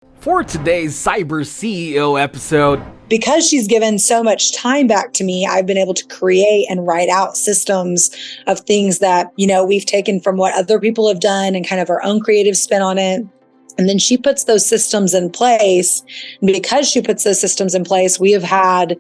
For today's Cyber CEO episode, because she's given so much time back to me, I've been able to create and write out systems of things that, we've taken from what other people have done and kind of our own creative spin on it. And then she puts those systems in place. And because she puts those systems in place, we have had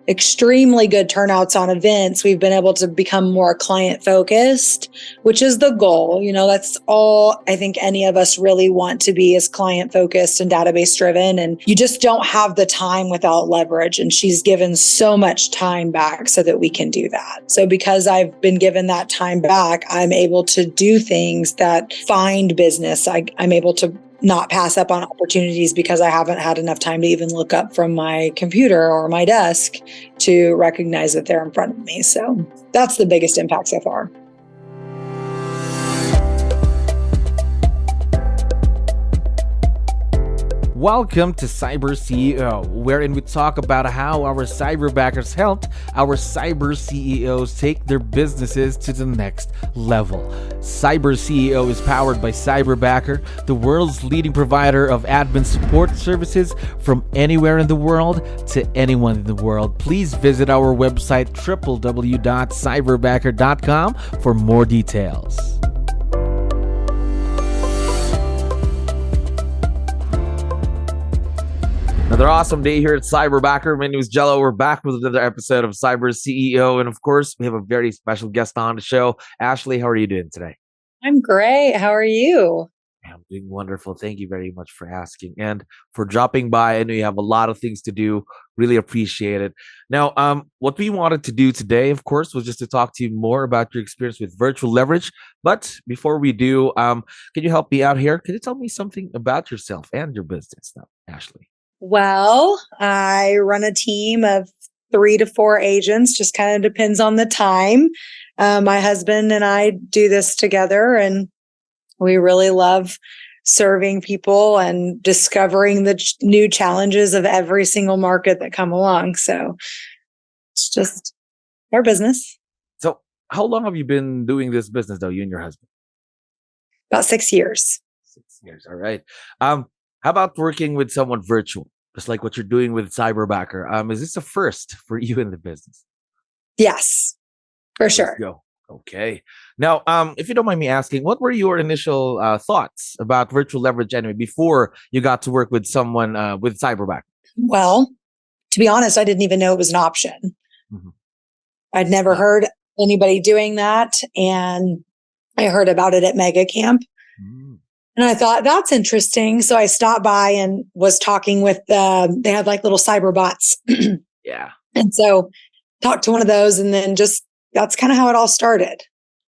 extremely good turnouts on events. We've been able to become more client focused, which is the goal. That's all I think any of us really want to be, is client focused and database driven. And you just don't have the time without leverage. And she's given so much time back so that we can do that. So because I've been given that time back, I'm able to do things that find business. I'm able to not pass up on opportunities because I haven't had enough time to even look up from my computer or my desk to recognize that they're in front of me. So that's the biggest impact so far. welcome to Cyber CEO, wherein we talk about how our cyberbackers helped our cyber CEOs take their businesses to the next level. Cyber CEO is powered by Cyberbacker, the world's leading provider of admin support services from anywhere in the world to anyone in the world. Please visit our website www.cyberbacker.com for more details. Another awesome day here at Cyberbacker. My name is Jello. We're back with another episode of Cyber CEO. And of course, we have a very special guest on the show. Ashley, how are you doing today? I'm great. How are you? I'm doing wonderful. Thank you very much for asking and for dropping by. I know you have a lot of things to do. Really appreciate it. Now, what we wanted to do today, of course, was just to talk to you more about your experience with virtual leverage. But before we do, can you help me out here? Can you tell me something about yourself and your business now, Ashley? Well, I run a team of 3 to 4 agents, just kind of depends on the time. My husband and I do this together, and we really love serving people and discovering the new challenges of every single market that come along. So it's just our business. So how long have you been doing this business, though, you and your husband? About 6 years. 6 years. All right. How about working with someone virtual, just like what you're doing with Cyberbacker? Is this a first for you in the business? Yes, for sure. Let's go. Okay. Now, if you don't mind me asking, what were your initial thoughts about virtual leverage anyway before you got to work with someone with Cyberbacker? Well, to be honest, I didn't even know it was an option. Mm-hmm. I'd never heard anybody doing that, and I heard about it at Mega Camp. And I thought, that's interesting. So I stopped by and was talking with, they had like little cyber bots. Yeah. And so talked to one of those, and then just, that's kind of how it all started.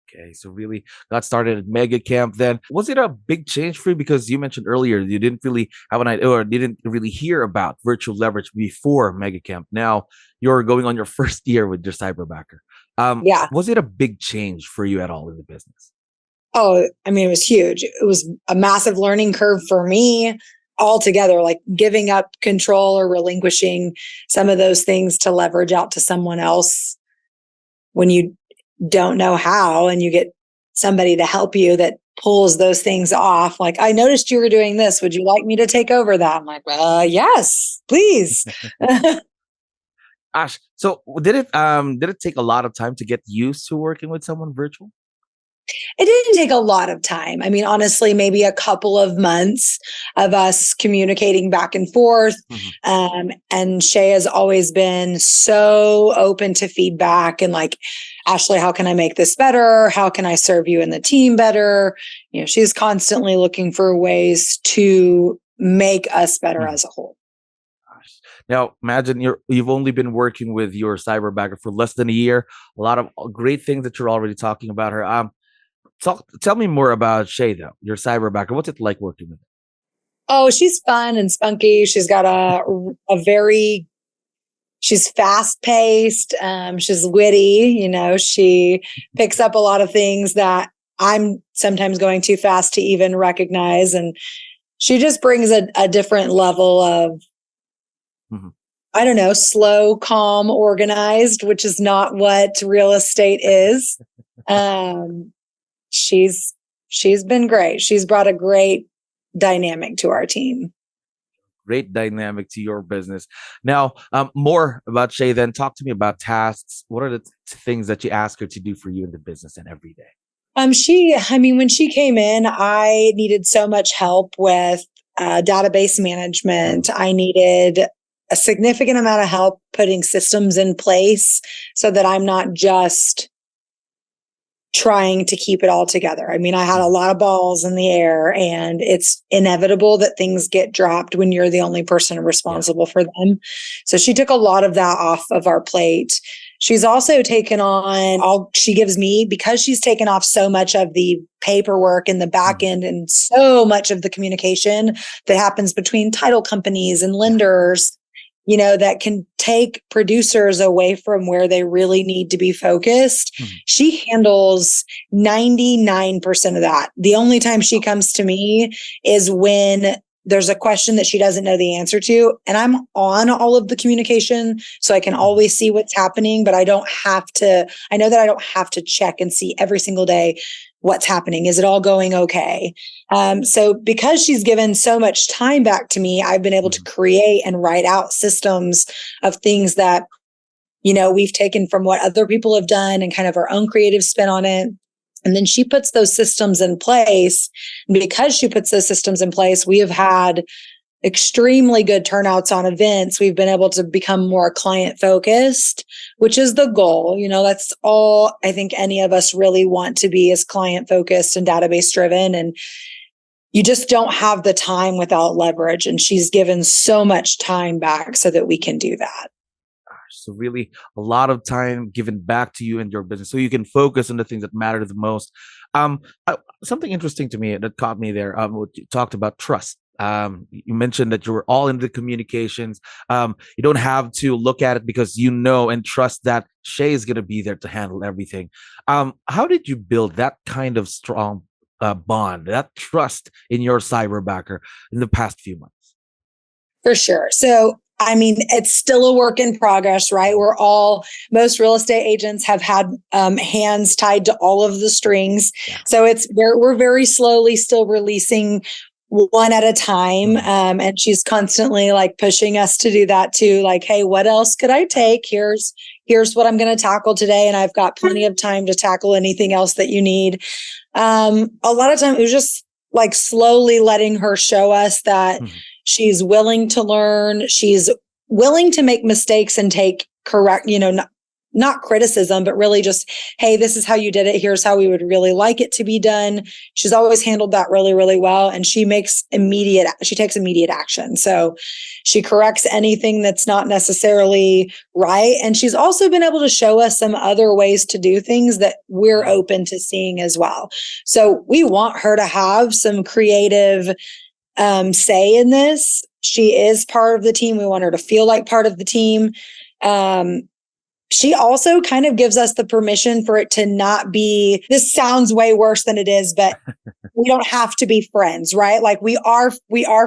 Okay. So really got started at Mega Camp then. Was it a big change for you? Because you mentioned earlier, you didn't really have an idea or didn't really hear about virtual leverage before Mega Camp. Now you're going on your first year with your Cyberbacker. Yeah. Was it a big change for you at all in the business? Oh, I mean, it was huge. It was a massive learning curve for me altogether, like giving up control or relinquishing some of those things to leverage out to someone else when you don't know how, and you get somebody to help you that pulls those things off. Like, I noticed you were doing this. Would you like me to take over that? I'm like, yes, please. Ash, so did it take a lot of time to get used to working with someone virtual? It didn't take a lot of time. I mean, honestly, maybe a couple of months of us communicating back and forth. Mm-hmm. And Shay has always been so open to feedback and like, Ashley, how can I make this better? How can I serve you and the team better? She's constantly looking for ways to make us better mm-hmm. as a whole. Now, imagine you've only been working with your Cyberbacker for less than a year. A lot of great things that you're already talking about her. Tell me more about Shay, though, your Cyberbacker. What's it like working with her? Oh, she's fun and spunky. She's got she's fast paced. She's witty. She picks up a lot of things that I'm sometimes going too fast to even recognize. And she just brings a different level of, mm-hmm. I don't know, slow, calm, organized, which is not what real estate is. She's been great. She's brought a great dynamic to our team. great dynamic to your business. Now, more about Shay. Then talk to me about tasks. What are the things that you ask her to do for you in the business and every day? When she came in, I needed so much help with database management. I needed a significant amount of help putting systems in place so that I'm not just trying to keep it all together. I mean, I had a lot of balls in the air, and it's inevitable that things get dropped when you're the only person responsible for them. So she took a lot of that off of our plate. She's also taken on she gives me, because she's taken off so much of the paperwork in the back end and so much of the communication that happens between title companies and lenders, that can take producers away from where they really need to be focused. She handles 99% of that. The only time she comes to me is when there's a question that she doesn't know the answer to, and I'm on all of the communication, so I can always see what's happening, but I know that I don't have to check and see every single day what's happening. Is it all going okay? So because she's given so much time back to me, I've been able to create and write out systems of things that, we've taken from what other people have done and kind of our own creative spin on it. And then she puts those systems in place. And because she puts those systems in place, we have had extremely good turnouts on events. We've been able to become more client focused, which is the goal. That's all I think any of us really want to be, is client focused and database driven. And you just don't have the time without leverage. And she's given so much time back so that we can do that. So really a lot of time given back to you and your business so you can focus on the things that matter the most. Something interesting to me that caught me there, what you talked about trust. You mentioned that you were all in the communications. You don't have to look at it because and trust that Shay is going to be there to handle everything. How did you build that kind of strong bond, that trust in your Cyberbacker in the past few months? For sure. So it's still a work in progress, right? Most real estate agents have had hands tied to all of the strings. Yeah. So we're very slowly still releasing one at a time. And she's constantly pushing us to do that too. Hey, what else could I take? Here's what I'm going to tackle today. And I've got plenty of time to tackle anything else that you need. A lot of time it was just slowly letting her show us that she's willing to learn. She's willing to make mistakes and take correct, not criticism, but really just, hey, this is how you did it. Here's how we would really like it to be done. She's always handled that really, really well. And she takes immediate action. So she corrects anything that's not necessarily right. And she's also been able to show us some other ways to do things that we're open to seeing as well. So we want her to have some creative say in this. She is part of the team. We want her to feel like part of the team. She also kind of gives us the permission for it to not be, this sounds way worse than it is, but we don't have to be friends, right? We are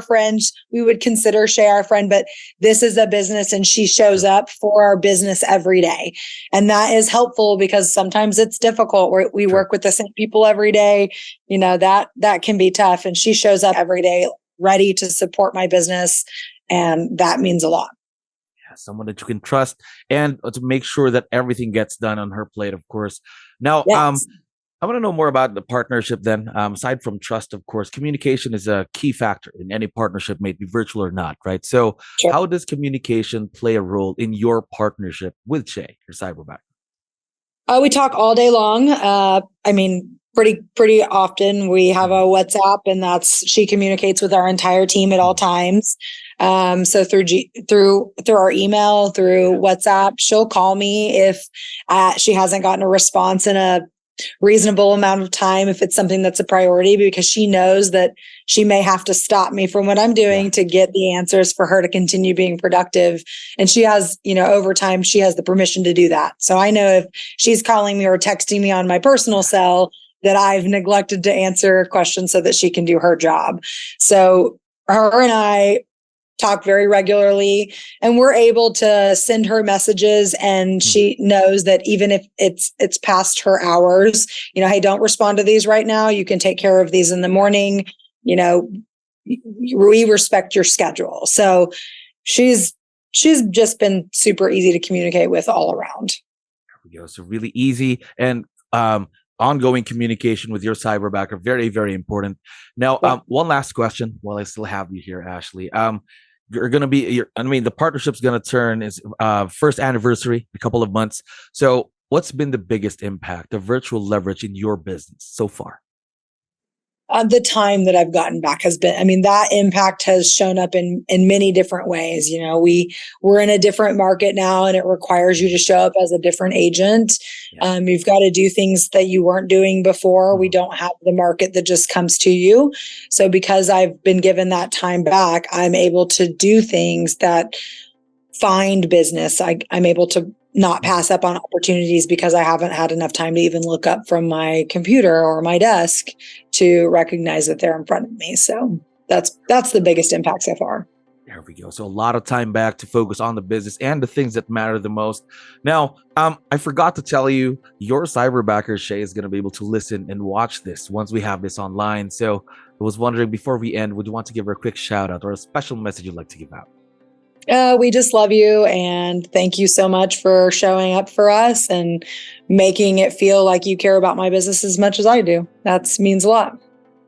friends. We would consider Shay our friend, but this is a business and she shows up for our business every day. And that is helpful because sometimes it's difficult. We work with the same people every day. That can be tough. And she shows up every day ready to support my business. And that means a lot. Someone that you can trust and to make sure that everything gets done on her plate, of course. Now, yes. I want to know more about the partnership then. Aside from trust, of course, communication is a key factor in any partnership, may it be virtual or not, right? So sure. How does communication play a role in your partnership with Shay, your Cyberbacker? We talk all day long. Pretty often we have a WhatsApp, and she communicates with our entire team at all times. So through our email, through WhatsApp, she'll call me if she hasn't gotten a response in a reasonable amount of time, if it's something that's a priority, because she knows that she may have to stop me from what I'm doing to get the answers for her to continue being productive. And she has, over time, she has the permission to do that. So I know if she's calling me or texting me on my personal cell that I've neglected to answer questions so that she can do her job. So her and I talk very regularly, and we're able to send her messages, and she knows that even if it's past her hours, hey, don't respond to these right now. You can take care of these in the morning. we respect your schedule. So she's just been super easy to communicate with all around. There we go. So really easy and ongoing communication with your Cyberbacker, very, very important. Now, one last question while I still have you here, Ashley. You're going to be, the partnership's going to turn is first anniversary, a couple of months. So what's been the biggest impact of virtual leverage in your business so far? The time that I've gotten back has been, that impact has shown up in many different ways. We're in a different market now, and it requires you to show up as a different agent. You've got to do things that you weren't doing before. We don't have the market that just comes to you. So because I've been given that time back, I'm able to do things that find business. I'm able to not pass up on opportunities because I haven't had enough time to even look up from my computer or my desk to recognize that they're in front of me. So that's the biggest impact so far. There we go. So a lot of time back to focus on the business and the things that matter the most. Now, I forgot to tell you, your Cyberbacker, Shay, is going to be able to listen and watch this once we have this online. So I was wondering, before we end, would you want to give her a quick shout out or a special message you'd like to give out? We just love you, and thank you so much for showing up for us and making it feel like you care about my business as much as I do. That means a lot.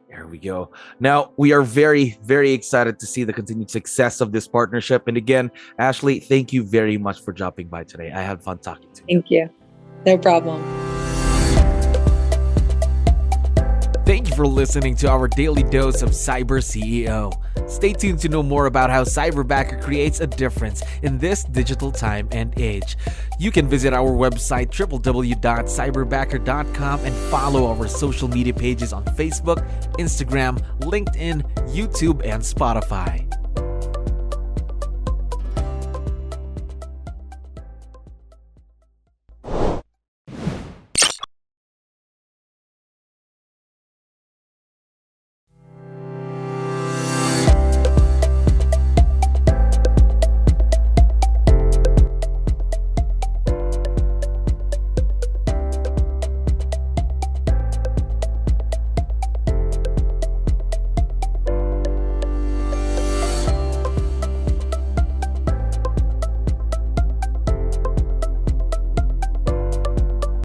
There we go. Now, we are very, very excited to see the continued success of this partnership. And again, Ashley, thank you very much for dropping by today. I had fun talking to you. Thank you. No problem. Thank you for listening to our daily dose of Cyber CEO. Stay tuned to know more about how Cyberbacker creates a difference in this digital time and age. You can visit our website www.cyberbacker.com and follow our social media pages on Facebook, Instagram, LinkedIn, YouTube, and Spotify.